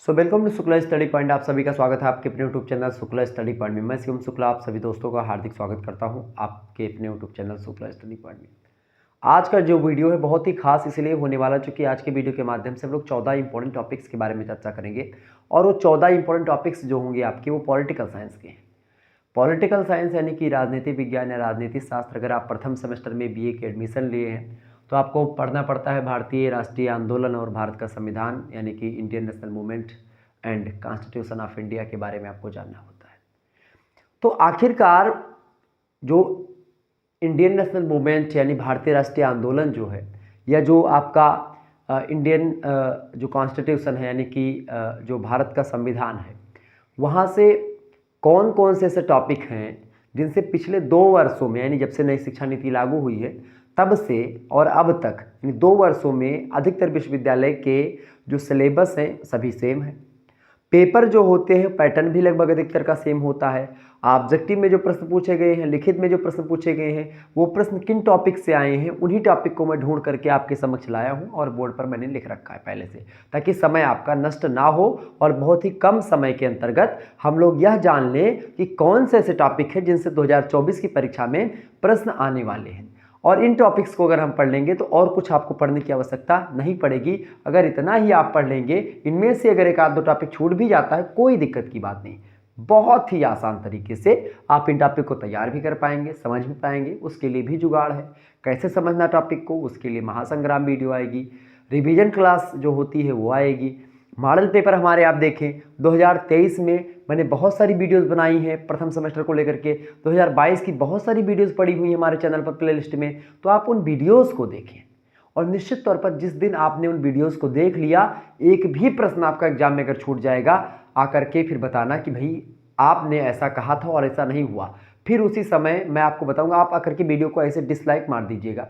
Welcome to Shukla study point. आप सभी का स्वागत है आपके अपने YouTube channel Shukla study point में। मैं शिवम शुक्ला आप सभी दोस्तों का हार्दिक स्वागत करता हूं आपके अपने YouTube channel Shukla study point में। आज का जो वीडियो है बहुत ही खास इसलिए होने वाला क्योंकि आज के वीडियो के माध्यम से हम लोग 14 इंपॉर्टेंट टॉपिक्स के बारे में चर्चा करेंगे और वो 14 इंपॉर्टेंट टॉपिक्स जो होंगे आपके वो पॉलिटिकल साइंस के हैं। पॉलिटिकल साइंस यानी कि राजनीति विज्ञान या राजनीति शास्त्र। अगर आप प्रथम सेमेस्टर में बीए के एडमिशन लिए हैं तो आपको पढ़ना पड़ता है भारतीय राष्ट्रीय आंदोलन और भारत का संविधान यानी कि Indian national movement and constitution of India के बारे में आपको जानना होता है। तो आखिरकार जो इंडियन नेशनल मूवमेंट यानी भारतीय राष्ट्रीय आंदोलन जो है या जो आपका इंडियन जो कॉन्स्टिट्यूशन है यानी कि जो भारत का संविधान है, वहाँ से कौन कौन से ऐसे टॉपिक हैं जिनसे पिछले 2 वर्षों में यानी जब से नई शिक्षा नीति लागू हुई है तब से और अब तक यानी 2 वर्षों में अधिकतर विश्वविद्यालय के जो सिलेबस हैं सभी सेम है। पेपर जो होते हैं पैटर्न भी लगभग अधिकतर का सेम होता है। ऑब्जेक्टिव में जो प्रश्न पूछे गए हैं, लिखित में जो प्रश्न पूछे गए हैं, वो प्रश्न किन टॉपिक से आए हैं उन्हीं टॉपिक को मैं ढूंढ करके आपके समक्ष लाया हूं और बोर्ड पर मैंने लिख रखा है पहले से, ताकि समय आपका नष्ट ना हो और बहुत ही कम समय के अंतर्गत हम लोग यह जान लें कि कौन से ऐसे टॉपिक हैं जिनसे 2024 की परीक्षा में प्रश्न आने वाले हैं। और इन टॉपिक्स को अगर हम पढ़ लेंगे तो और कुछ आपको पढ़ने की आवश्यकता नहीं पड़ेगी। अगर इतना ही आप पढ़ लेंगे, इनमें से अगर एक आध दो टॉपिक छूट भी जाता है कोई दिक्कत की बात नहीं, बहुत ही आसान तरीके से आप इन टॉपिक को तैयार भी कर पाएंगे, समझ भी पाएंगे। उसके लिए भी जुगाड़ है। कैसे समझना टॉपिक को, उसके लिए महासंग्राम वीडियो आएगी, रिवीजन क्लास जो होती है वो आएगी। मॉडल पेपर हमारे आप देखें 2023 में मैंने बहुत सारी वीडियोस बनाई हैं प्रथम सेमेस्टर को लेकर के। 2022 की बहुत सारी वीडियोस पड़ी हुई हैं हमारे चैनल पर प्लेलिस्ट में, तो आप उन वीडियोस को देखें। और निश्चित तौर पर जिस दिन आपने उन वीडियोस को देख लिया, एक भी प्रश्न आपका एग्जाम में अगर छूट जाएगा, आकर के फिर बताना कि भाई आपने ऐसा कहा था और ऐसा नहीं हुआ। फिर उसी समय मैं आपको बताऊँगा, आप आकर के वीडियो को ऐसे डिसलाइक मार दीजिएगा।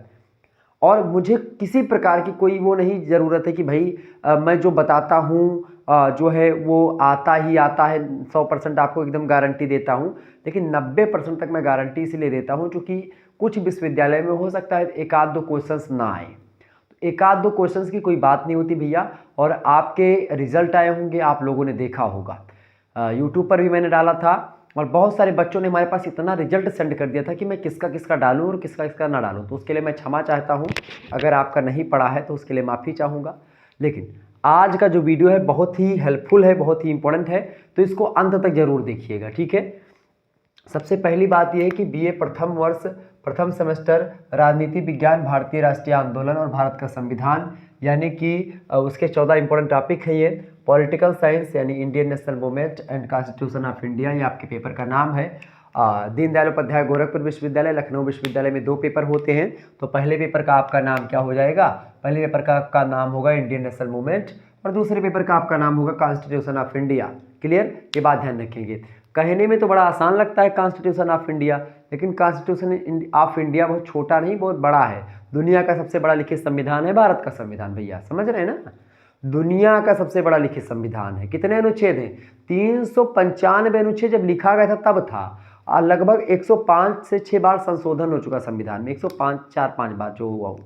और मुझे किसी प्रकार की कोई वो नहीं ज़रूरत है कि भाई मैं जो बताता हूँ जो है वो आता ही आता है, 100% आपको एकदम गारंटी देता हूँ, लेकिन 90% तक मैं गारंटी इसलिए देता हूँ क्योंकि कुछ विश्वविद्यालय में हो सकता है एक आध दो क्वेश्चंस ना आए। तो एक आध दो क्वेश्चंस की कोई बात नहीं होती भैया। और आपके रिजल्ट आए होंगे, आप लोगों ने देखा होगा, यूट्यूब पर भी मैंने डाला था और बहुत सारे बच्चों ने हमारे पास इतना रिजल्ट सेंड कर दिया था कि मैं किसका किसका डालूं और किसका किसका ना डालूं। तो उसके लिए मैं क्षमा चाहता हूं, अगर आपका नहीं पड़ा है तो उसके लिए माफ़ी चाहूँगा। लेकिन आज का जो वीडियो है बहुत ही हेल्पफुल है, बहुत ही इंपॉर्टेंट है, तो इसको अंत तक जरूर देखिएगा, ठीक है। सबसे पहली बात यह है कि बीए प्रथम वर्ष प्रथम सेमेस्टर राजनीति विज्ञान भारतीय राष्ट्रीय आंदोलन और भारत का संविधान यानी कि उसके 14 इंपॉर्टेंट टॉपिक है। ये पॉलिटिकल साइंस यानी Indian national movement and constitution of India, ये आपके पेपर का नाम है। दीनदयाल उपाध्याय गोरखपुर विश्वविद्यालय लखनऊ विश्वविद्यालय में 2 पेपर होते हैं। तो पहले पेपर का आपका नाम क्या हो जाएगा? पहले पेपर का आपका नाम होगा इंडियन नेशनल मूवमेंट और दूसरे पेपर का आपका नाम होगा कॉन्स्टिट्यूशन ऑफ इंडिया। क्लियर? ये बात ध्यान रखेंगे। कहने में तो बड़ा आसान लगता है कॉन्स्टिट्यूशन ऑफ इंडिया, लेकिन कॉन्स्टिट्यूशन ऑफ इंडिया बहुत छोटा नहीं, बहुत बड़ा है। दुनिया का सबसे बड़ा लिखित संविधान है भारत का संविधान, भैया समझ रहे हैं ना। दुनिया का सबसे बड़ा लिखित संविधान है। कितने अनुच्छेद हैं? 395 अनुच्छेद जब लिखा गया था तब था, और लगभग 105 से 6 बार संशोधन हो चुका संविधान में। 105 4-5 बार जो हुआ,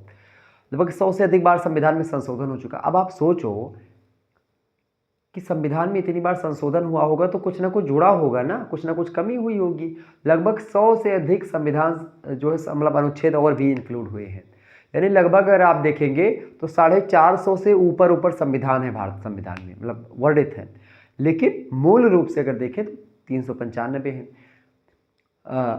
लगभग 100 से अधिक बार संविधान में संशोधन हो चुका। अब आप सोचो कि संविधान में इतनी बार संशोधन हुआ होगा तो कुछ ना कुछ जुड़ा होगा ना, कुछ ना कुछ कमी हुई होगी। लगभग 100 से अधिक संविधान जो है मतलब अनुच्छेद और भी इंक्लूड हुए हैं, यानी लगभग अगर आप देखेंगे तो 450 से ऊपर संविधान है भारत संविधान में, मतलब वर्णित है। लेकिन मूल रूप से अगर देखें तो 395 हैं।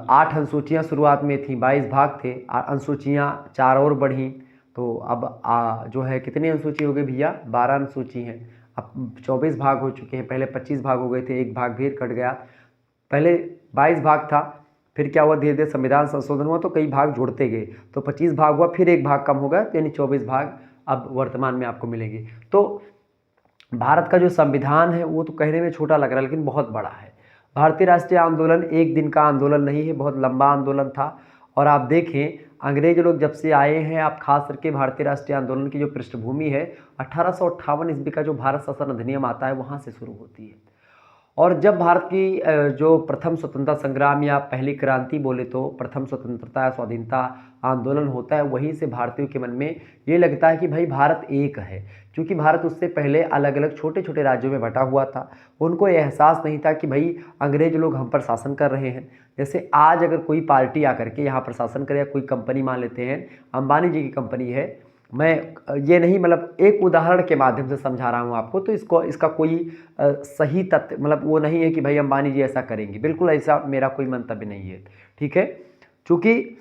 8 अनुसूचियाँ शुरुआत में थी, 22 भाग थे, अनुसूचियाँ 4 और बढ़ी, तो अब जो है कितनी अनुसूची हो गई भैया? 12 अनुसूची हैं। अब 24 भाग हो चुके हैं। पहले 25 भाग हो गए थे, एक भाग भी कट गया। पहले 22 भाग था, फिर क्या हुआ, धीरे धीरे संविधान संशोधन हुआ तो कई भाग जुड़ते गए, तो 25 भाग हुआ, फिर एक भाग कम हो गया, यानी 24 भाग अब वर्तमान में आपको मिलेंगे। तो भारत का जो संविधान है वो तो कहने में छोटा लग रहा है लेकिन बहुत बड़ा है। भारतीय राष्ट्रीय आंदोलन एक दिन का आंदोलन नहीं है, बहुत लंबा आंदोलन था। और आप देखें अंग्रेज लोग जब से आए हैं, आप खास करके भारतीय राष्ट्रीय आंदोलन की जो पृष्ठभूमि है 1858 ईस्वी का जो भारत शासन अधिनियम आता है वहाँ से शुरू होती है। और जब भारत की जो प्रथम स्वतंत्रता संग्राम या पहली क्रांति बोले तो प्रथम स्वतंत्रता या स्वाधीनता आंदोलन होता है, वहीं से भारतीयों के मन में ये लगता है कि भाई भारत एक है। क्योंकि भारत उससे पहले अलग अलग छोटे छोटे राज्यों में बटा हुआ था। उनको ये एहसास नहीं था कि भाई अंग्रेज लोग हम पर शासन कर रहे हैं। जैसे आज अगर कोई पार्टी आकर के यहाँ पर शासन करे या कोई कंपनी मान लेते हैं, अंबानी जी की कंपनी है, मैं ये नहीं मतलब एक उदाहरण के माध्यम से समझा रहा हूँ आपको, तो इसका कोई सही तथ्य मतलब वो नहीं है कि भाई अंबानी जी ऐसा करेंगे, बिल्कुल ऐसा मेरा कोई मंतव्य नहीं है, ठीक है। चूँकि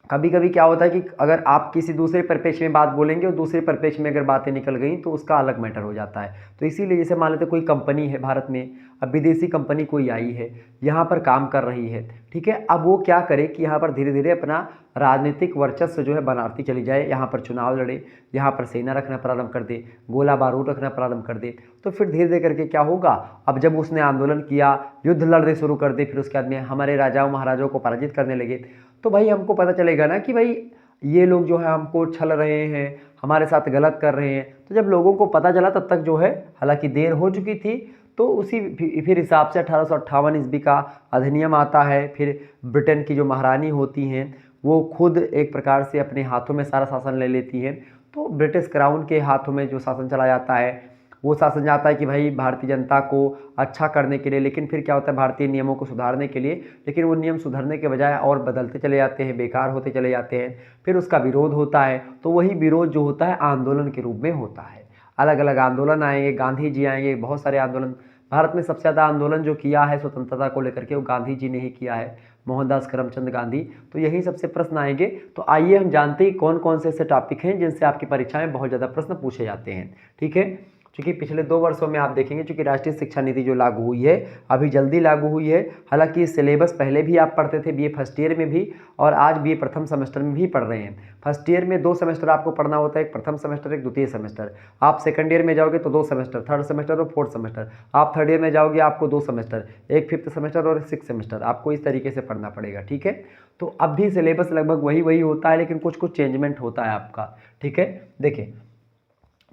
कभी कभी क्या होता है कि अगर आप किसी दूसरे परिप्रेक्ष्य में बात बोलेंगे और दूसरे परिप्रेक्ष्य में अगर बातें निकल गई तो उसका अलग मैटर हो जाता है। तो इसीलिए जैसे मान लेते कोई कंपनी है भारत में, अब विदेशी कंपनी कोई आई है, यहाँ पर काम कर रही है, ठीक है। अब वो क्या करे कि यहाँ पर धीरे धीरे अपना राजनीतिक वर्चस्व जो है बनाती चली जाए, यहाँ पर चुनाव लड़े, यहाँ पर सेना रखना प्रारंभ कर दे, गोला बारूद रखना प्रारंभ कर दे। तो फिर धीरे धीरे करके क्या होगा, अब जब उसने आंदोलन किया, युद्ध लड़ने शुरू कर दे, फिर उसके बाद में हमारे राजाओं महाराजाओं को पराजित करने लगे, तो भाई हमको पता चलेगा ना कि भाई ये लोग जो है हमको छल रहे हैं, हमारे साथ गलत कर रहे हैं। तो जब लोगों को पता चला तब तक जो है हालांकि देर हो चुकी थी, तो उसी फिर हिसाब से 1858 ईस्वी का अधिनियम आता है। फिर ब्रिटेन की जो महारानी होती हैं वो खुद एक प्रकार से अपने हाथों में सारा शासन ले लेती हैं। तो ब्रिटिश क्राउन के हाथों में जो शासन चला जाता है वो शासन जाता है कि भाई भारतीय जनता को अच्छा करने के लिए। लेकिन फिर क्या होता है, भारतीय नियमों को सुधारने के लिए, लेकिन वो नियम सुधरने के बजाय और बदलते चले जाते हैं, बेकार होते चले जाते हैं। फिर उसका विरोध होता है, तो वही विरोध जो होता है आंदोलन के रूप में होता है। अलग अलग आंदोलन आएंगे, गांधी जी आएंगे, बहुत सारे आंदोलन। भारत में सबसे ज़्यादा आंदोलन जो किया है स्वतंत्रता को लेकर के वो गांधी जी ने ही किया है, मोहनदास करमचंद गांधी। तो यही सबसे प्रश्न आएंगे। तो आइए हम जानते हैं कौन कौन से ऐसे टॉपिक हैं जिनसे आपकी परीक्षा में बहुत ज़्यादा प्रश्न पूछे जाते हैं, ठीक है। क्योंकि पिछले 2 वर्षों में आप देखेंगे, चूँकि राष्ट्रीय शिक्षा नीति जो लागू हुई है अभी जल्दी लागू हुई है। हालांकि सिलेबस पहले भी आप पढ़ते थे बीए फर्स्ट ईयर में भी, और आज बीए प्रथम सेमेस्टर में भी पढ़ रहे हैं। फर्स्ट ईयर में 2 सेमेस्टर आपको पढ़ना होता है, एक प्रथम सेमेस्टर एक द्वितीय सेमेस्टर। आप सेकंड ईयर में जाओगे तो 2 सेमेस्टर, थर्ड सेमेस्टर और फोर्थ सेमेस्टर। आप थर्ड ईयर में जाओगे आपको 2 सेमेस्टर, एक फिफ्थ सेमेस्टर और 6th सेमेस्टर, आपको इस तरीके से पढ़ना पड़ेगा, ठीक है। तो अब भी सिलेबस लगभग वही होता है, लेकिन कुछ कुछ चेंजमेंट होता है आपका, ठीक है। देखिए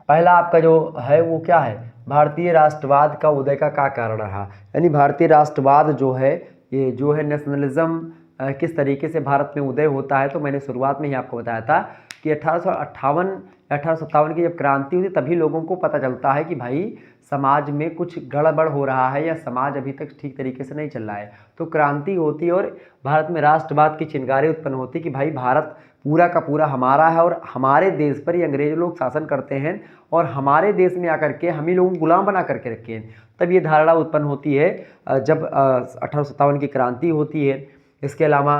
पहला आपका जो है वो क्या है, भारतीय राष्ट्रवाद का उदय का क्या कारण रहा। यानी भारतीय राष्ट्रवाद जो है, ये जो है नेशनलिज्म किस तरीके से भारत में उदय होता है। तो मैंने शुरुआत में ही आपको बताया था कि 1857 की जब क्रांति हुई तभी लोगों को पता चलता है कि भाई समाज में कुछ गड़बड़ हो रहा है या समाज अभी तक ठीक तरीके से नहीं चल रहा है। तो क्रांति होती और भारत में राष्ट्रवाद की चिंगारी उत्पन्न होती कि भाई भारत पूरा का पूरा हमारा है और हमारे देश पर ही अंग्रेज लोग शासन करते हैं और हमारे देश में आकर के हम ही लोगों को गुलाम बना करके रखे हैं। तब ये धारणा उत्पन्न होती है जब 1857 की क्रांति होती है। इसके अलावा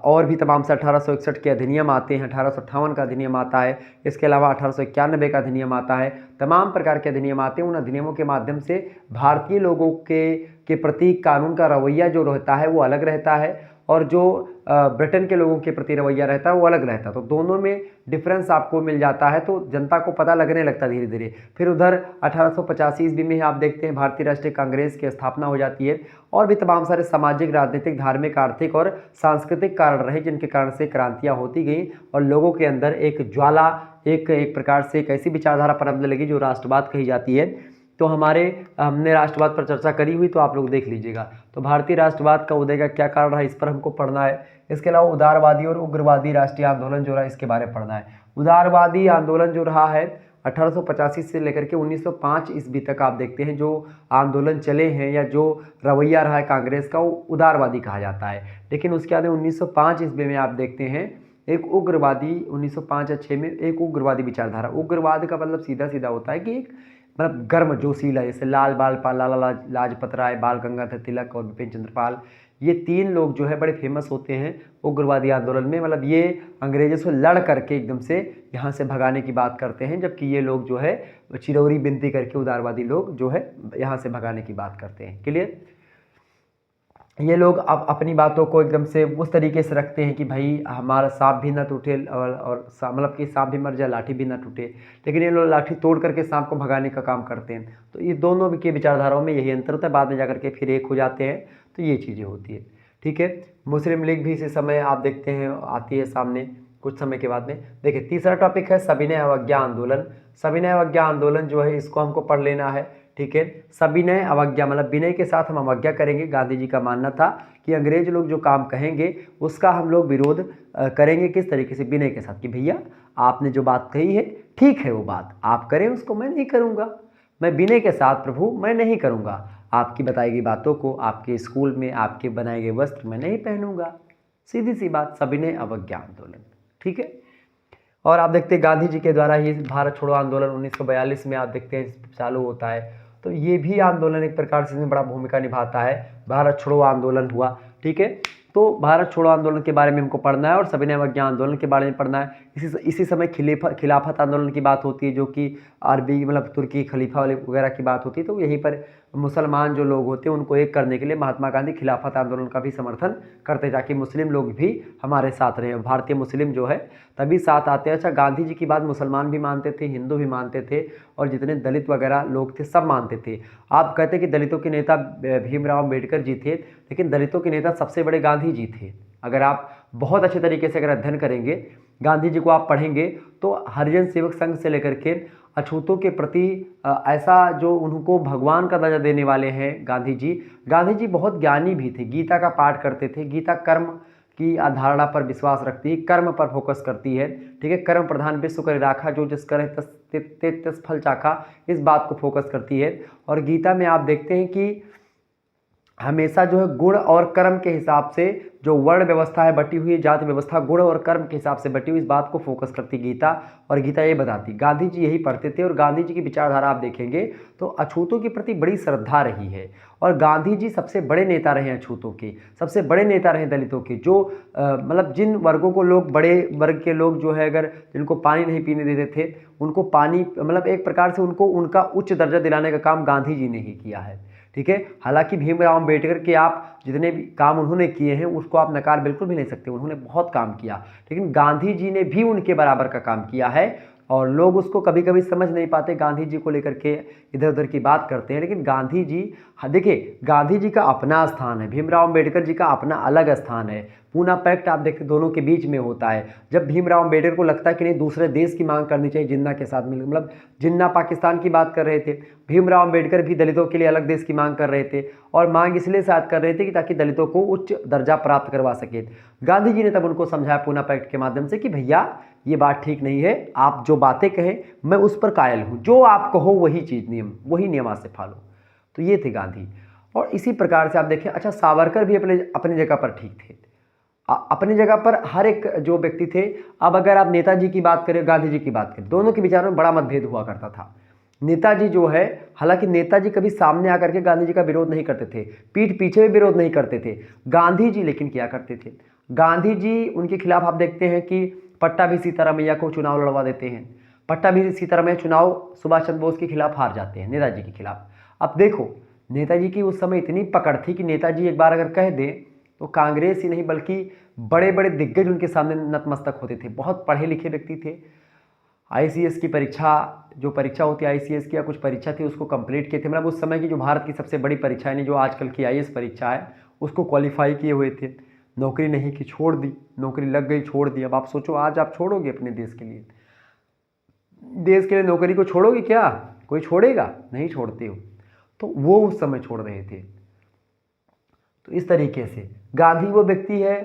और भी तमाम से 1861 के अधिनियम आते हैं, 1858 का अधिनियम आता है, इसके अलावा 1891 का अधिनियम आता है। तमाम प्रकार के अधिनियम आते हैं। उन अधिनियमों के माध्यम से भारतीय लोगों के प्रति कानून का रवैया जो रहता है वो अलग रहता है, और जो ब्रिटेन के लोगों के प्रति रवैया रहता है वो अलग रहता है। तो दोनों में डिफरेंस आपको मिल जाता है, तो जनता को पता लगने लगता है धीरे धीरे। फिर उधर 1885 ईस्वी में आप देखते हैं भारतीय राष्ट्रीय कांग्रेस की स्थापना हो जाती है, और भी तमाम सारे सामाजिक, राजनीतिक, धार्मिक, आर्थिक और सांस्कृतिक कारण रहे जिनके कारण से क्रांतियाँ होती गई और लोगों के अंदर एक ज्वाला, एक प्रकार से एक ऐसी विचारधारा पनपने लगी जो राष्ट्रवाद कही जाती है। तो हमने राष्ट्रवाद पर चर्चा करी हुई, तो आप लोग देख लीजिएगा। तो भारतीय राष्ट्रवाद का उदय का क्या कारण रहा, इस पर हमको पढ़ना है। इसके अलावा उदारवादी और उग्रवादी राष्ट्रीय आंदोलन जो रहा इसके बारे में पढ़ना है। उदारवादी आंदोलन जो रहा है 1885 से लेकर के 1905 ईस्वी तक आप देखते हैं जो आंदोलन चले हैं या जो रवैया रहा है कांग्रेस का वो उदारवादी कहा जाता है। लेकिन उसके बाद 1905 ईस्वी में आप देखते हैं एक उग्रवादी, 1905 या 6 में एक उग्रवादी विचारधारा। उग्रवाद का मतलब सीधा सीधा होता है कि एक मतलब गर्म जोशीला, जैसे लाला लाजपत राय, बाल गंगाधर तिलक और बिपिन चंद्र पाल, ये 3 लोग जो है बड़े फेमस होते हैं उग्रवादी आंदोलन में। मतलब ये अंग्रेजों से लड़ करके एकदम से यहाँ से भगाने की बात करते हैं, जबकि ये लोग जो है चिरौरी बिनती करके उदारवादी लोग जो है यहाँ से भगाने की बात करते हैं। क्लियर। ये लोग अब अपनी बातों को एकदम से उस तरीके से रखते हैं कि भाई हमारा सांप भी ना टूटे और मतलब कि सांप भी मर जाए लाठी भी ना टूटे, लेकिन ये लोग लाठी तोड़ करके सांप को भगाने का काम करते हैं। तो ये दोनों के विचारधाराओं में यही अंतर होता है, बाद में जाकर के फिर एक हो जाते हैं। तो ये चीज़ें होती है, ठीक है। मुस्लिम लीग भी इसी समय आप देखते हैं आती है सामने कुछ समय के बाद में। देखिए तीसरा टॉपिक है सविनय अवज्ञा आंदोलन। सविनय अवज्ञा आंदोलन जो है इसको हमको पढ़ लेना है, ठीक है। सविनय अवज्ञा मतलब विनय के साथ हम अवज्ञा करेंगे। गांधी जी का मानना था कि अंग्रेज लोग जो काम कहेंगे उसका हम लोग विरोध करेंगे। किस तरीके से? विनय के साथ कि भैया आपने जो बात कही है ठीक है, वो बात आप करें, उसको मैं नहीं करूँगा। मैं विनय के साथ प्रभु मैं नहीं करूँगा। आपकी बताई गई बातों को आपके स्कूल में आपके बनाए गए वस्त्र मैं नहीं पहनूंगा। सीधी सी बात, सविनय अवज्ञा आंदोलन, ठीक है। और आप देखते हैं गांधी जी के द्वारा ही भारत छोड़ो आंदोलन 1942 में आप देखते हैं चालू होता है। तो ये भी आंदोलन एक प्रकार से इसमें बड़ा भूमिका निभाता है। भारत छोड़ो आंदोलन हुआ, ठीक है। तो भारत छोड़ो आंदोलन के बारे में हमको पढ़ना है और सविनय अवज्ञा आंदोलन के बारे में पढ़ना है। इसी समय खिलाफत आंदोलन की बात होती है, जो कि अरबी मतलब तुर्की खलीफा वगैरह की बात होती है। तो यहीं पर मुसलमान जो लोग होते हैं उनको एक करने के लिए महात्मा गांधी खिलाफत आंदोलन का भी समर्थन करते, ताकि मुस्लिम लोग भी हमारे साथ रहे। भारतीय मुस्लिम जो है तभी साथ आते हैं। अच्छा, गांधी जी की बात मुसलमान भी मानते थे, हिंदू भी मानते थे, और जितने दलित वगैरह लोग थे सब मानते थे। आप कहते कि दलितों के नेता भीमराव अम्बेडकर जी थे, लेकिन दलितों के नेता सबसे बड़े गांधी जी थे। अगर आप बहुत अच्छे तरीके से अगर अध्ययन करेंगे, गांधी जी को आप पढ़ेंगे, तो हरिजन सेवक संघ से लेकर के अछूतों के प्रति ऐसा जो उनको भगवान का दर्जा देने वाले हैं गांधी जी। गांधी जी बहुत ज्ञानी भी थे, गीता का पाठ करते थे। गीता कर्म की अवधारणा पर विश्वास रखती है, कर्म पर फोकस करती है, ठीक है। कर्म प्रधान विश्व करे राखा, जो जिस करे तस फल चाखा, इस बात को फोकस करती है। और गीता में आप देखते हैं कि हमेशा जो है गुण और कर्म के हिसाब से जो वर्ण व्यवस्था है बटी हुई, जाति व्यवस्था गुण और कर्म के हिसाब से बटी हुई, इस बात को फोकस करती गीता। और गीता ये बताती, गांधी जी यही पढ़ते थे। और गांधी जी की विचारधारा आप देखेंगे तो अछूतों के प्रति बड़ी श्रद्धा रही है। और गांधी जी सबसे बड़े नेता रहे अछूतों के, सबसे बड़े नेता रहे दलितों के। जो मतलब जिन वर्गों को लोग, बड़े वर्ग के लोग जो है अगर जिनको पानी नहीं पीने देते थे, उनको पानी मतलब एक प्रकार से उनको उनका उच्च दर्जा दिलाने का काम गांधी जी ने ही किया है, ठीक है। हालांकि भीमराव अम्बेडकर के आप जितने भी काम उन्होंने किए हैं उसको आप नकार बिल्कुल भी नहीं सकते, उन्होंने बहुत काम किया, लेकिन गांधी जी ने भी उनके बराबर का काम किया है। और लोग उसको कभी कभी समझ नहीं पाते, गांधी जी को लेकर के इधर उधर की बात करते हैं। लेकिन गांधी जी, देखिए गांधी जी का अपना स्थान है, भीमराव अम्बेडकर जी का अपना अलग स्थान है। पूना पैक्ट आप देखते दोनों के बीच में होता है। जब भीमराव अम्बेडकर को लगता है कि नहीं दूसरे देश की मांग करनी चाहिए जिन्ना के साथ मिल, मतलब जिन्ना पाकिस्तान की बात कर रहे थे, भीमराव अम्बेडकर भी दलितों के लिए अलग देश की मांग कर रहे थे। और मांग इसलिए साथ कर रहे थे कि ताकि दलितों को उच्च दर्जा प्राप्त करवा सके। गांधी जी ने तब उनको समझाया पूना पैक्ट के माध्यम से कि भैया ये बात ठीक नहीं है, आप जो बातें कहें मैं उस पर कायल हूँ, जो आप कहो वही चीज़ नियम, वही नियम आज से फॉलो। तो ये थे गांधी। और इसी प्रकार से आप देखें, अच्छा सावरकर भी अपनी जगह पर ठीक थे, अपनी जगह पर हर एक जो व्यक्ति थे। अब अगर आप नेताजी की बात करें, गांधी जी की बात करें, दोनों के विचारों में बड़ा मतभेद हुआ करता था। नेताजी जो है, हालांकि नेताजी कभी सामने आकर के गांधी जी का विरोध नहीं करते थे, पीठ पीछे भी विरोध नहीं करते थे। गांधी जी लेकिन क्या करते थे, गांधी जी उनके खिलाफ आप देखते हैं कि पट्टाभी सीतारामैया को चुनाव लड़वा देते हैं। पट्टाभी सीतारामैया चुनाव सुभाष चंद्र बोस के खिलाफ हार जाते हैं, नेताजी के खिलाफ। अब देखो नेताजी की उस समय इतनी पकड़ थी कि नेताजी एक बार अगर कह दें तो कांग्रेस ही नहीं बल्कि बड़े बड़े दिग्गज उनके सामने नतमस्तक होते थे। बहुत पढ़े लिखे व्यक्ति थे। आईसीएस की परीक्षा, जो परीक्षा होती है आईसीएस की या कुछ परीक्षा थी, उसको कंप्लीट किए थे। मतलब उस समय की जो भारत की सबसे बड़ी परीक्षा है, जो आजकल की आईएएस परीक्षा है, उसको क्वालिफाई किए हुए थे। नौकरी नहीं की, छोड़ दी, नौकरी लग गई, छोड़ दी। अब आप सोचो आज आप छोड़ोगे अपने देश के लिए, देश के लिए नौकरी को छोड़ोगे क्या? कोई छोड़ेगा? नहीं छोड़ते हो। तो वो उस समय छोड़ रहे थे। तो इस तरीके से गांधी वो व्यक्ति है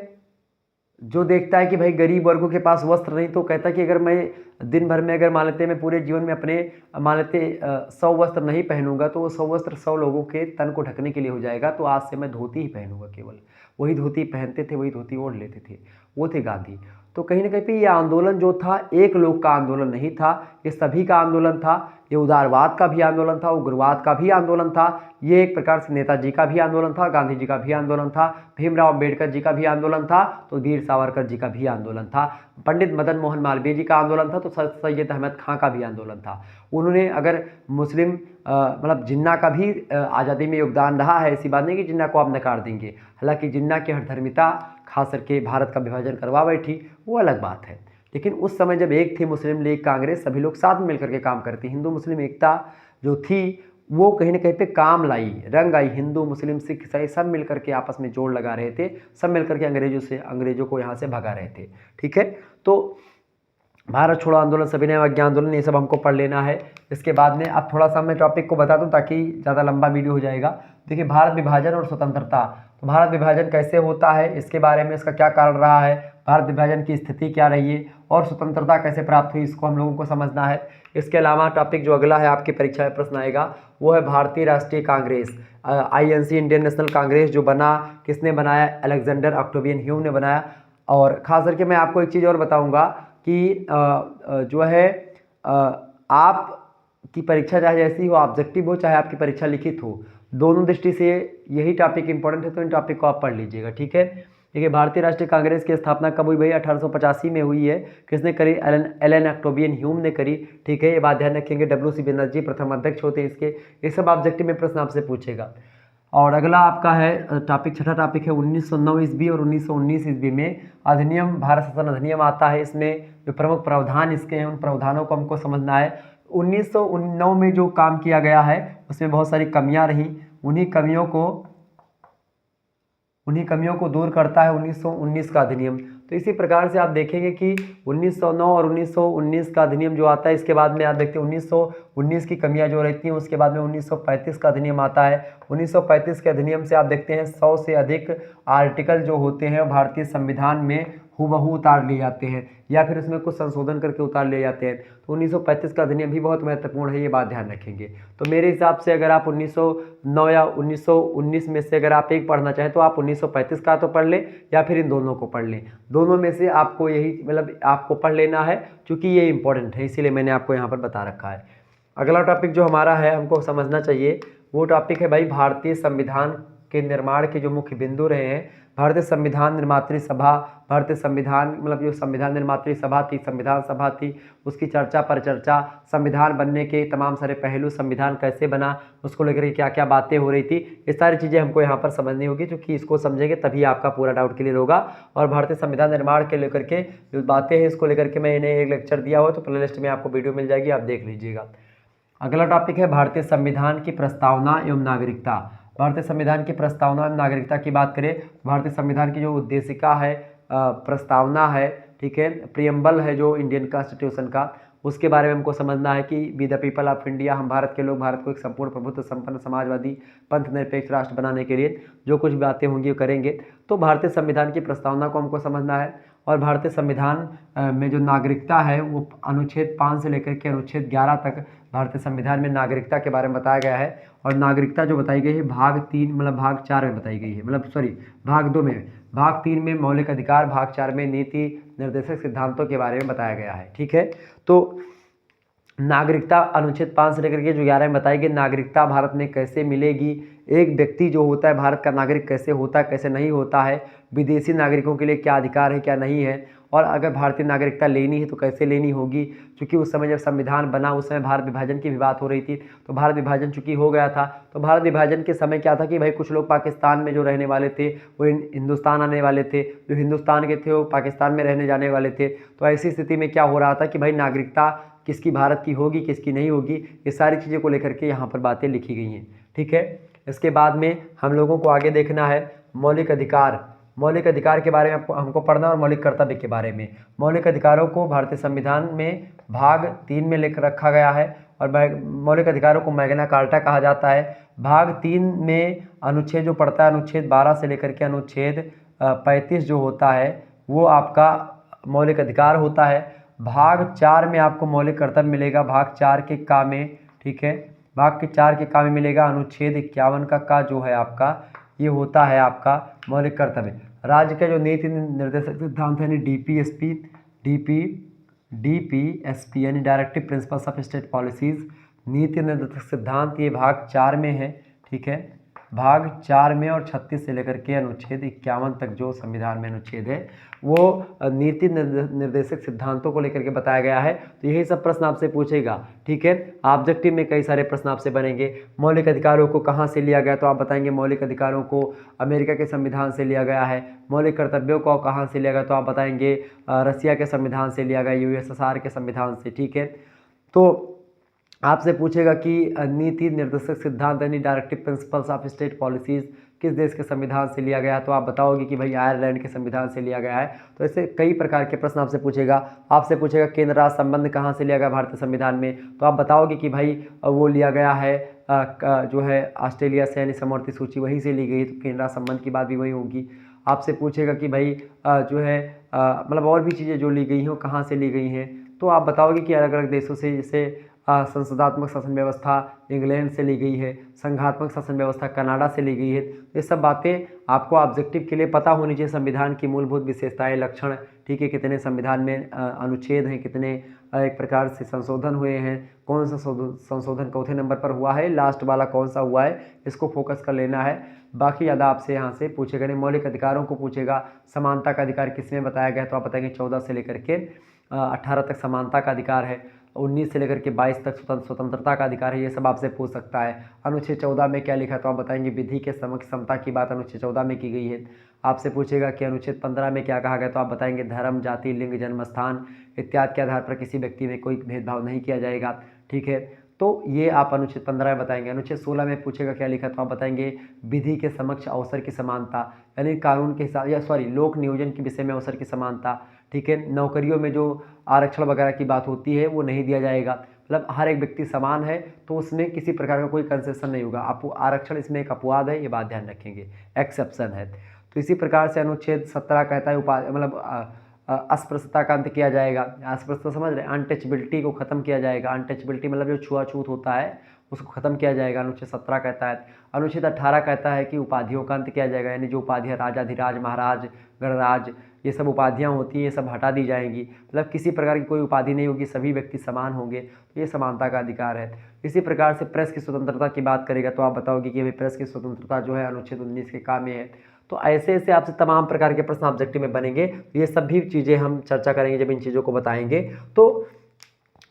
जो देखता है कि भाई गरीब वर्गों के पास वस्त्र नहीं, तो कहता है कि अगर मैं दिन भर में अगर मान लेते मैं पूरे जीवन में अपने मान लेते 100 वस्त्र नहीं पहनूंगा, तो वो 100 वस्त्र 100 लोगों के तन को ढकने के लिए हो जाएगा। तो आज से मैं धोती ही पहनूंगा, केवल वही धोती पहनते थे, वही धोती ओढ़ लेते थे, वो थे गांधी। तो कहीं ना कहीं पे ये आंदोलन जो था एक लोग का आंदोलन नहीं था, ये सभी का आंदोलन था। ये उदारवाद का भी आंदोलन था, उग्रवाद का भी आंदोलन था। ये एक प्रकार से नेताजी का भी आंदोलन था, गांधी जी का भी आंदोलन था, भीमराव अम्बेडकर जी का भी आंदोलन था, तो वीर सावरकर जी का भी आंदोलन था, पंडित मदन मोहन मालवीय जी का आंदोलन था, तो सैयद अहमद खां का भी आंदोलन था। उन्होंने अगर मुस्लिम मतलब जिन्ना का भी आज़ादी में योगदान रहा है, ऐसी बात नहीं कि जिन्ना को आप नकार देंगे। हालांकि जिन्ना की हठधर्मिता खास करके भारत का विभाजन करवा बैठी, वो अलग बात है। लेकिन उस समय जब एक थी मुस्लिम लीग कांग्रेस, सभी लोग साथ में मिलकर के काम करती, हिंदू मुस्लिम एकता जो थी वो कहीं ना कहीं पे काम लाई, रंग आई। हिंदू मुस्लिम सिख ईसाई सब मिलकर के आपस में जोड़ लगा रहे थे, सब मिलकर के अंग्रेजों को यहाँ से भगा रहे थे, ठीक है। तो भारत छोड़ो आंदोलन, सविनय अवज्ञा आंदोलन, ये सब हमको पढ़ लेना है। इसके बाद में अब थोड़ा सा मैं टॉपिक को बता दूं ताकि ज़्यादा लंबा वीडियो हो जाएगा। देखिए, भारत विभाजन और स्वतंत्रता। तो भारत विभाजन कैसे होता है, इसके बारे में, इसका क्या कारण रहा है, भारत विभाजन की स्थिति क्या रही है और स्वतंत्रता कैसे प्राप्त हुई, इसको हम लोगों को समझना है। इसके अलावा टॉपिक जो अगला है आपकी परीक्षा में प्रश्न आएगा वो है भारतीय राष्ट्रीय Congress, INC, Indian national Congress, जो बना, किसने बनाया, अलेक्जेंडर ऑक्टेवियन ह्यूम ने बनाया। और खास करके मैं आपको एक चीज़ और बताऊंगा कि जो है आप की परीक्षा चाहे जैसी हो, ऑब्जेक्टिव हो, चाहे आपकी परीक्षा लिखित हो, दोनों दृष्टि से यही टॉपिक इंपॉर्टेंट है, तो इन टॉपिक को आप पढ़ लीजिएगा, ठीक है। देखिए, भारतीय राष्ट्रीय कांग्रेस की स्थापना कब हुई भाई, 1885 में हुई है। किसने करी, एलन ऑक्टेवियन ह्यूम ने करी, ठीक है। ये बात ध्यान रखेंगे। WC बनर्जी प्रथम अध्यक्ष होते हैं इसके। ये सब ऑब्जेक्टिव में प्रश्न आपसे पूछेगा। और अगला आपका है टॉपिक, छठा टॉपिक है 1909 ईस्वी और 1919 ईस्वी में अधिनियम, भारत शासन अधिनियम आता है। इसमें जो प्रमुख प्रावधान इसके हैं, उन प्रावधानों को हमको समझना है। 1909 में जो काम किया गया है उसमें बहुत सारी कमियां रहीं, उन्हीं कमियों को दूर करता है 1919 का अधिनियम। तो इसी प्रकार से आप देखेंगे कि 1909 और 1919 का अधिनियम जो आता है, इसके बाद में आप देखते हैं 1919 की कमियां जो रहती हैं, उसके बाद में 1935 का अधिनियम आता है। 1935 के अधिनियम से आप देखते हैं 100 से अधिक आर्टिकल जो होते हैं भारतीय संविधान में हूबहू उतार लिए जाते हैं या फिर उसमें कुछ संशोधन करके उतार लिए जाते हैं। तो 1935 का अधिनियम भी बहुत महत्वपूर्ण है, ये बात ध्यान रखेंगे। तो मेरे हिसाब से अगर आप 1909 या 1919 में से अगर आप एक पढ़ना चाहें तो आप 1935 का तो पढ़ लें या फिर इन दोनों को पढ़ लें। दोनों में से आपको यही, मतलब आपको पढ़ लेना है, क्योंकि ये इंपॉर्टेंट है, इसीलिए मैंने आपको यहाँ पर बता रखा है। अगला टॉपिक जो हमारा है, हमको समझना चाहिए, वो टॉपिक है भाई भारतीय संविधान के निर्माण के जो मुख्य बिंदु रहे हैं। भारतीय संविधान निर्मात्री सभा, भारतीय संविधान मतलब जो संविधान निर्मात्री सभा थी, संविधान सभा थी, उसकी चर्चा परिचर्चा, संविधान बनने के तमाम सारे पहलू, संविधान कैसे बना, उसको लेकर क्या क्या बातें हो रही थी, ये सारी चीज़ें हमको यहाँ पर समझनी होगी, क्योंकि इसको समझेंगे तभी आपका पूरा डाउट क्लियर होगा। और भारतीय संविधान निर्माण के लेकर के जो बातें हैं, इसको लेकर के मैंने एक लेक्चर दिया हो, तो प्ले लिस्ट में आपको वीडियो मिल जाएगी, आप देख लीजिएगा। अगला टॉपिक है भारतीय संविधान की प्रस्तावना एवं नागरिकता। भारतीय संविधान की प्रस्तावना एवं नागरिकता की बात करें, भारतीय संविधान की जो उद्देशिका है, प्रस्तावना है, ठीक है, प्रियम्बल है जो इंडियन कॉन्स्टिट्यूशन का, उसके बारे में हमको समझना है कि be the people of India, हम भारत के लोग भारत को एक संपूर्ण प्रभुत्व संपन्न समाजवादी पंथ निरपेक्ष राष्ट्र बनाने के लिए जो कुछ बातें होंगी वो करेंगे। तो भारतीय संविधान की प्रस्तावना को हमको समझना है। और भारतीय संविधान में जो नागरिकता है वो अनुच्छेद 5 से लेकर के अनुच्छेद 11 तक भारतीय संविधान में नागरिकता के बारे में बताया गया है। और नागरिकता जो बताई गई है भाग 3 मतलब भाग 4 में बताई गई है, मतलब सॉरी भाग 2 में, भाग 3 में मौलिक अधिकार, भाग 4 में नीति निर्देशक सिद्धांतों के बारे में बताया गया है, ठीक है। तो नागरिकता अनुच्छेद 5 से लेकर के जो 11 में बताई गई, नागरिकता भारत में कैसे मिलेगी, एक व्यक्ति जो होता है भारत का नागरिक कैसे होता है, कैसे नहीं होता है, विदेशी नागरिकों के लिए क्या अधिकार है क्या नहीं है, और अगर भारतीय नागरिकता लेनी है तो कैसे लेनी होगी। क्योंकि उस समय जब संविधान बना उस समय भारत विभाजन की भी बात हो रही थी, तो भारत विभाजन चूंकि हो गया था, तो भारत विभाजन के समय क्या था कि भाई कुछ लोग पाकिस्तान में जो रहने वाले थे वो हिंदुस्तान आने वाले थे, जो हिंदुस्तान के थे वो पाकिस्तान में रहने जाने वाले थे। तो ऐसी स्थिति में क्या हो रहा था कि भाई नागरिकता किसकी भारत की होगी किसकी नहीं होगी, ये सारी चीज़ें को लेकर के यहाँ पर बातें लिखी गई हैं, ठीक है। इसके बाद में हम लोगों को आगे देखना है मौलिक अधिकार। मौलिक अधिकार के बारे में हमको पढ़ना और मौलिक कर्तव्य के बारे में। मौलिक अधिकारों को भारतीय संविधान में भाग 3 में लेकर रखा गया है और मौलिक अधिकारों को मैग्ना कार्टा कहा जाता है। भाग 3 में अनुच्छेद जो पड़ता है, अनुच्छेद 12 से लेकर के अनुच्छेद 35 जो होता है वो आपका मौलिक अधिकार होता है। भाग 4 में आपको मौलिक कर्तव्य मिलेगा, भाग 4 के का में, ठीक है, भाग के 4 के का में मिलेगा अनुच्छेद 51 का जो है आपका ये होता है आपका मौलिक कर्तव्य। राज्य का जो नीति निर्देशक सिद्धांत है DPSP यानी directive principles of state policies, नीति निर्देशक सिद्धांत, ये भाग 4 में है, ठीक है, भाग 4 में। और 36 से लेकर के अनुच्छेद 51 तक जो संविधान में अनुच्छेद है वो नीति निर्देशक सिद्धांतों को लेकर के बताया गया है। तो यही सब प्रश्न आपसे पूछेगा, ठीक है। ऑब्जेक्टिव में कई सारे प्रश्न आपसे बनेंगे। मौलिक अधिकारों को कहाँ से लिया गया, तो आप बताएंगे मौलिक अधिकारों को अमेरिका के संविधान से लिया गया है। मौलिक कर्तव्यों को कहाँ से लिया गया, तो आप बताएंगे रसिया के संविधान से लिया गया, USSR के संविधान से, ठीक है। तो आपसे पूछेगा कि नीति निर्देशक सिद्धांत यानी directive principles of state policies किस देश के संविधान से लिया गया, तो आप बताओगे कि भाई आयरलैंड के संविधान से लिया गया है। तो ऐसे कई प्रकार के प्रश्न आपसे पूछेगा। आपसे पूछेगा केंद्र राज्य संबंध कहाँ से लिया गया भारतीय संविधान में, तो आप बताओगे कि भाई वो लिया गया है जो है ऑस्ट्रेलिया से, यानी समवर्ती सूची वहीं से ली गई, तो केंद्र राज्य संबंध की बात भी वही होगी। आपसे पूछेगा कि भाई जो है मतलब और भी चीज़ें जो ली गई हैं वो कहाँ से ली गई हैं, तो आप बताओगे कि अलग अलग देशों से, जैसे संसदात्मक शासन व्यवस्था इंग्लैंड से ली गई है, संघात्मक शासन व्यवस्था कनाडा से ली गई है। ये सब बातें आपको ऑब्जेक्टिव के लिए पता होनी चाहिए। संविधान की मूलभूत विशेषताएं, लक्षण, ठीक है, कितने संविधान में अनुच्छेद हैं, कितने एक प्रकार से संशोधन हुए हैं, कौन सा संशोधन चौथे नंबर पर हुआ है, लास्ट वाला कौन सा हुआ है, इसको फोकस कर लेना है। बाकी ज़्यादा आपसे यहाँ से पूछेगा नहीं। मौलिक अधिकारों को पूछेगा, समानता का अधिकार किसमें बताया गया, तो आप बताएंगे 14 से लेकर के 18 तक समानता का अधिकार है, 19 से लेकर के 22 तक स्वतंत्रता का अधिकार है। ये सब आपसे पूछ सकता है। अनुच्छेद 14 में क्या लिखा, तो आप बताएंगे विधि के समक्ष समता की बात अनुच्छेद 14 में की गई है। आपसे पूछेगा कि अनुच्छेद 15 में क्या कहा गया, तो आप बताएंगे धर्म, जाति, लिंग, जन्म स्थान इत्यादि के आधार पर किसी व्यक्ति में कोई भेदभाव नहीं किया जाएगा, ठीक है। तो ये आप अनुच्छेद 15 में बताएंगे। अनुच्छेद 16 में पूछेगा क्या लिखा, तो आप बताएंगे विधि के समक्ष अवसर की समानता, यानी कानून के हिसाब या लोक नियोजन के विषय में अवसर की समानता, ठीक है। नौकरियों में जो आरक्षण वगैरह की बात होती है वो नहीं दिया जाएगा, मतलब हर एक व्यक्ति समान है, तो उसमें किसी प्रकार का कोई कंसेशन नहीं होगा। आपको आरक्षण इसमें एक अपवाद है, ये बात ध्यान रखेंगे, एक्सेप्शन है। तो इसी प्रकार से अनुच्छेद 17 कहता है मतलब अस्पृश्यता का अंत किया जाएगा। अस्पृश्यता समझ रहे, अनटचबिलिटी को खत्म किया जाएगा। अनटचबिलिटी मतलब जो छुआछूत होता है उसको खत्म किया जाएगा, अनुच्छेद 17 कहता है। अनुच्छेद 18 कहता है कि उपाधियों का अंत किया जाएगा, यानी जो उपाधियाँ राजाधिराज, महाराज, गणराज, ये सब उपाधियाँ होती हैं, ये सब हटा दी जाएंगी, मतलब किसी प्रकार की कोई उपाधि नहीं होगी, सभी व्यक्ति समान होंगे, तो ये समानता का अधिकार है। इसी प्रकार से प्रेस की स्वतंत्रता की बात करेगा, तो आप बताओगे कि भाई प्रेस की स्वतंत्रता जो है अनुच्छेद 19 के काम में है। तो ऐसे ऐसे आपसे तमाम प्रकार के प्रश्न ऑब्जेक्टिव में बनेंगे। ये सभी चीज़ें हम चर्चा करेंगे जब इन चीज़ों को बताएंगे। तो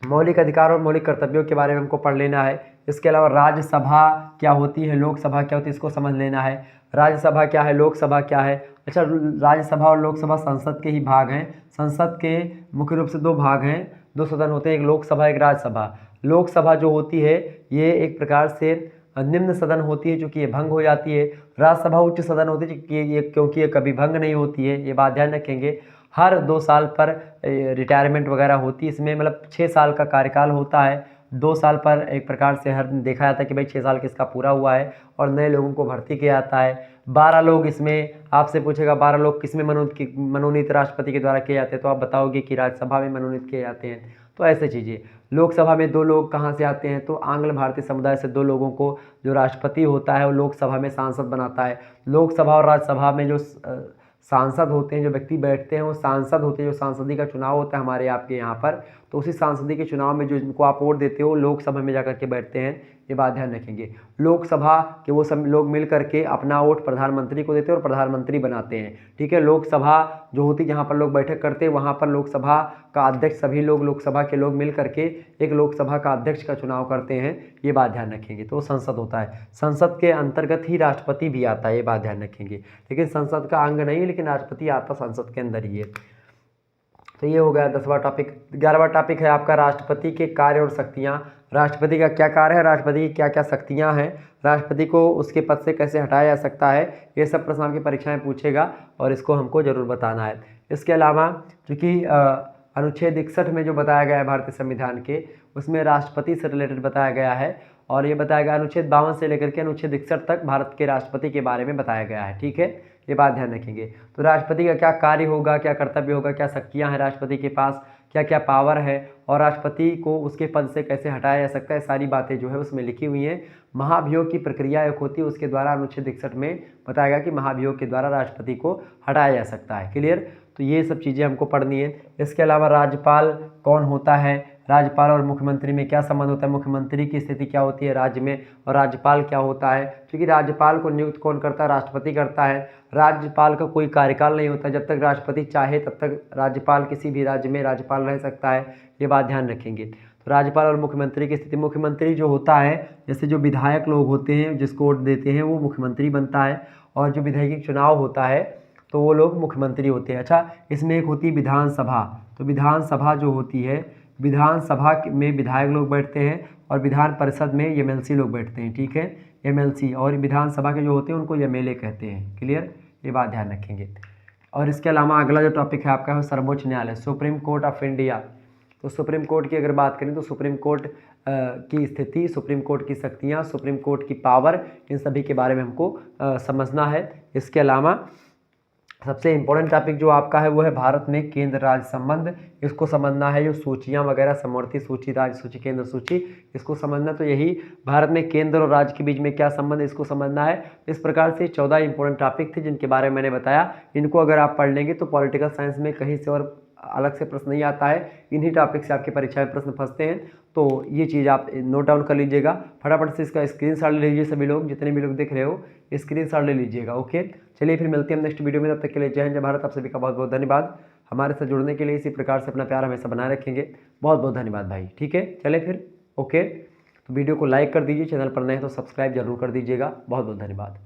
मौलिक अधिकार और मौलिक कर्तव्यों के बारे में हमको पढ़ लेना है। इसके अलावा राज्यसभा क्या होती है, लोकसभा क्या होती है, इसको समझ लेना है। राज्यसभा क्या है, लोकसभा क्या है। अच्छा, राज्यसभा और लोकसभा संसद के ही भाग हैं। संसद के मुख्य रूप से दो भाग हैं, दो सदन होते हैं, एक लोकसभा एक राज्यसभा। लोकसभा जो होती है ये एक प्रकार से निम्न सदन होती है, चूँकि ये भंग हो जाती है। राज्यसभा उच्च सदन होती है क्योंकि ये कभी भंग नहीं होती है, ये बात ध्यान रखेंगे। हर 2 साल पर रिटायरमेंट वगैरह होती है इसमें, मतलब 6 साल का कार्यकाल होता है। 2 साल पर एक प्रकार से हर देखा जाता है कि भाई 6 साल किसका पूरा हुआ है और नए लोगों को भर्ती किया जाता है। 12 लोग इसमें आपसे पूछेगा 12 लोग किसमें मनोनीत राष्ट्रपति के द्वारा किए जाते हैं, तो आप बताओगे कि राज्यसभा में मनोनीत किए जाते हैं। तो ऐसे चीज़ें। लोकसभा में 2 लोग कहाँ से आते हैं, तो आंग्ल भारतीय समुदाय से 2 लोगों को जो राष्ट्रपति होता है वो लोकसभा में सांसद बनाता है। लोकसभा और राज्यसभा में जो सांसद होते हैं, जो व्यक्ति बैठते हैं वो सांसद होते हैं। जो सांसदी का चुनाव होता है हमारे आपके यहाँ पर, तो उसी सांसदी के चुनाव में जो जिनको आप वोट देते हो लोकसभा में जाकर के बैठते हैं, ये बात ध्यान रखेंगे। लोकसभा के वो सब लोग मिल करके अपना वोट प्रधानमंत्री को देते हैं और प्रधानमंत्री बनाते हैं, ठीक है। लोकसभा जो होती है जहाँ पर लोग बैठक करते हैं वहाँ पर लोकसभा का अध्यक्ष सभी लोग लोकसभा के लोग मिल करके एक लोकसभा का अध्यक्ष का चुनाव करते हैं, ये बात ध्यान रखेंगे। तो संसद होता है, संसद के अंतर्गत ही राष्ट्रपति भी आता है, ये बात ध्यान रखेंगे। लेकिन संसद का अंग नहीं है, लेकिन राष्ट्रपति आता संसद के अंदर ही है। तो ये हो गया 10वां टॉपिक। 11वां टॉपिक है आपका राष्ट्रपति के कार्य और शक्तियाँ। राष्ट्रपति का क्या कार्य है, राष्ट्रपति की क्या क्या शक्तियाँ हैं, राष्ट्रपति को उसके पद से कैसे हटाया जा सकता है, ये सब प्रश्न आपकी परीक्षा में पूछेगा और इसको हमको जरूर बताना है। इसके अलावा चूँकि अनुच्छेद 61 में जो बताया गया है भारतीय संविधान के, उसमें राष्ट्रपति से रिलेटेड बताया गया है और ये बताया गया अनुच्छेद 52 से लेकर के अनुच्छेद 61 तक भारत के राष्ट्रपति के बारे में बताया गया है, ठीक है। ये बात ध्यान रखेंगे। तो राष्ट्रपति का क्या कार्य होगा, क्या कर्तव्य होगा, क्या शक्तियाँ हैं राष्ट्रपति के पास, क्या क्या पावर है और राष्ट्रपति को उसके पद से कैसे हटाया जा सकता है, सारी बातें जो है उसमें लिखी हुई हैं। महाभियोग की प्रक्रिया एक होती है, उसके द्वारा अनुच्छेद 61 में बताया गया कि महाभियोग के द्वारा राष्ट्रपति को हटाया जा सकता है। क्लियर। तो ये सब चीज़ें हमको पढ़नी है। इसके अलावा राज्यपाल कौन होता है, राज्यपाल और मुख्यमंत्री में क्या संबंध होता है, मुख्यमंत्री की स्थिति क्या होती है राज्य में और राज्यपाल क्या होता है। क्योंकि राज्यपाल को नियुक्त कौन करता है, राष्ट्रपति करता है। राज्यपाल का कोई कार्यकाल नहीं होता, जब तक राष्ट्रपति चाहे तब तक राज्यपाल किसी भी राज्य में राज्यपाल रह सकता है, ये बात ध्यान रखेंगे। तो राज्यपाल और मुख्यमंत्री की स्थिति, मुख्यमंत्री जो होता है जैसे जो विधायक लोग होते हैं जिसको वोट देते हैं वो मुख्यमंत्री बनता है और जो विधायी चुनाव होता है तो वो लोग मुख्यमंत्री होते हैं। अच्छा, इसमें एक होती है विधानसभा। तो विधानसभा जो होती है विधानसभा में विधायक लोग बैठते हैं और विधान परिषद में एमएलसी लोग बैठते हैं, ठीक है, एमएलसी, और विधानसभा के जो होते हैं उनको एमएलए कहते हैं। क्लियर, ये बात ध्यान रखेंगे। और इसके अलावा अगला जो टॉपिक है आपका है सर्वोच्च न्यायालय, सुप्रीम कोर्ट ऑफ इंडिया। तो सुप्रीम कोर्ट की अगर बात करें तो सुप्रीम कोर्ट की स्थिति, सुप्रीम कोर्ट की शक्तियाँ, सुप्रीम कोर्ट की पावर, इन सभी के बारे में हमको समझना है। इसके अलावा सबसे इम्पोर्टेंट टॉपिक जो आपका है वो है भारत में केंद्र राज्य संबंध, इसको समझना है। जो सूचियाँ वगैरह, समवर्ती सूची, राज्य सूची, केंद्र सूची, इसको समझना। तो यही भारत में केंद्र और राज्य के बीच में क्या संबंध है, इसको समझना है। इस प्रकार से 14 इंपॉर्टेंट टॉपिक थे जिनके बारे में मैंने बताया। इनको अगर आप पढ़ लेंगे तो पॉलिटिकल साइंस में कहीं से और अलग से प्रश्न नहीं आता है, इन्हीं टॉपिक से आपकी परीक्षा में प्रश्न फंसते हैं। तो ये चीज़ आप नोट डाउन कर लीजिएगा, फटाफट से इसका स्क्रीनशॉट ले लीजिए। सभी लोग, जितने भी लोग देख रहे हो, स्क्रीनशॉट ले लीजिएगा। ओके, चलिए फिर मिलते हैं हम नेक्स्ट वीडियो में। तब तक के लिए जय हिंद, जय भारत। आप सभी का बहुत बहुत धन्यवाद। हमारे साथ जुड़ने के लिए इसी प्रकार से अपना प्यार हमेशा बनाए रखेंगे। बहुत बहुत धन्यवाद भाई। ठीक है, चले फिर। ओके, तो वीडियो को लाइक कर दीजिए, चैनल पर नए हैं तो सब्सक्राइब जरूर कर दीजिएगा। बहुत बहुत धन्यवाद।